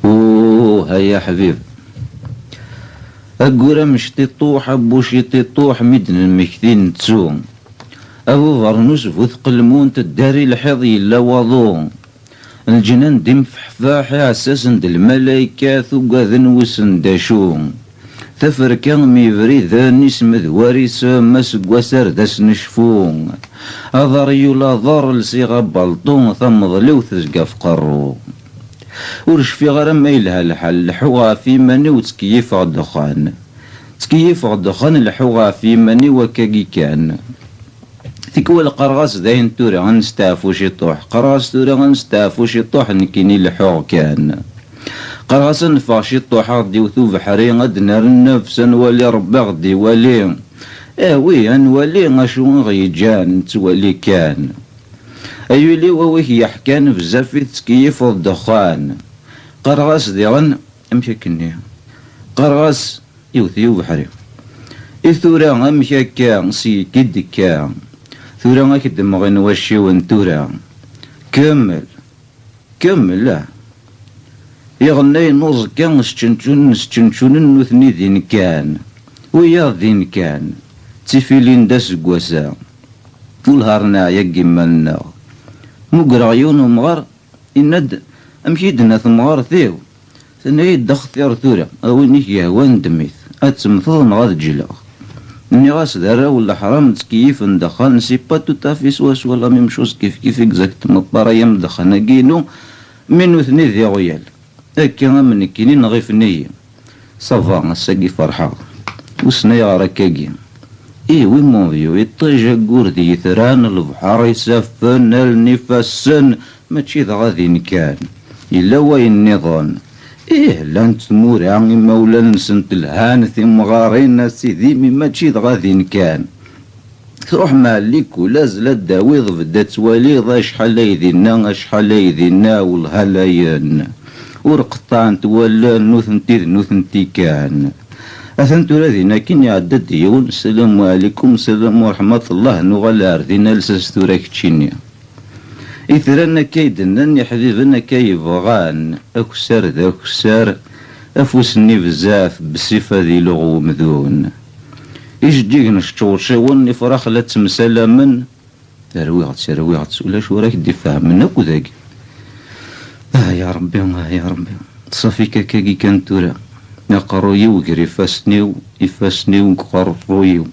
اوه هيا حبيب، اقول مشتي طوح ابوشي طوح مدن المكتين تسوم، ابو برنوس بوث قلمون تداري الحظي لا وضوم، الجنان دم فحفاح عساسن د الملايكات وقاذن وسن داشوم، تفركا ميفري ذاني سمذ واريس ماس قواسر داس نشفون، اضاريو لا ضار لسيغا بلطون ثمضلو تزقا في قرو، ورش في غير ما يلها الحل لحوغا في ماني وتكيف الدخان، تكيف الدخان لحوغا في ماني وكاكي كان، تكوى القرغاس داين توري غنستعفو شي طوح، قرغاس توري غنستعفو شي طوح نكيني لحوغ كان، قرغاس نفع شي طوح غدي وثو بحري غد نار النفس نولي ربي غدي والي، وي نولي غشو غيجان تولي كان، ايولي وويه يحكان بزاف تكيف الدخان، قرغاس ديغن امشاكني، قرغاس يوثيو بحري، إثورا امشاكا سي كد كا، ثورا كدم غن وشي ونتورا، كمل لا يغني نوز كان ستنشون نوثني ذين كان، ويا ذين كان تفيلين داس قواسا، والهارنا يقي مالنا مقرا عيون ومغار إند أمشيدنا ثمغار ثيو ثنايا دخثير ثورا أوينيك يهوان دميث أتمثل نغاد جلاغ ني غاس دارا ولا حرام تكيف ندخل سي با تو تافي سواس ولا ميم شوز كيف اكزاكت مطاريا مدخلنا كينو منو ثني ذي غيال هكا من كيني نغيف نية صافا الساقي فرحة وسنايا راكاكي وي مون فيو يطيجا قوردي يثران البحر يسافن النفسن ماشي ذا غادي نكان إلا وين نظن لان تموري عمي مولا نسنت الهان ثم غارينا سيدي ماشي ذا غادي نكان، تروح مع الليك ولازل الداويض بدا تواليض شحال يذينا شحال يذينا والهلاين ورقطان تولا نوثنتي كان، أثنتو لذينا كين يعدد يون السلام عليكم السلام ورحمة الله نغالا أرضينا لساستو راك تشيني، إثرانا كيدنا يا حبيبنا كيبغان أكسر ذا أكسر أفوسني بزاف بصفة ذي لغو مذون، يجديك نشطور شاون نفرخ لا تمسالا من ترويغت ولا شو راك دي فاهمنا كذاك، يا ربي يا ربي صافي كاكي كان تورا يقرويو وقري فاسنيو يفاسنيو وقرويو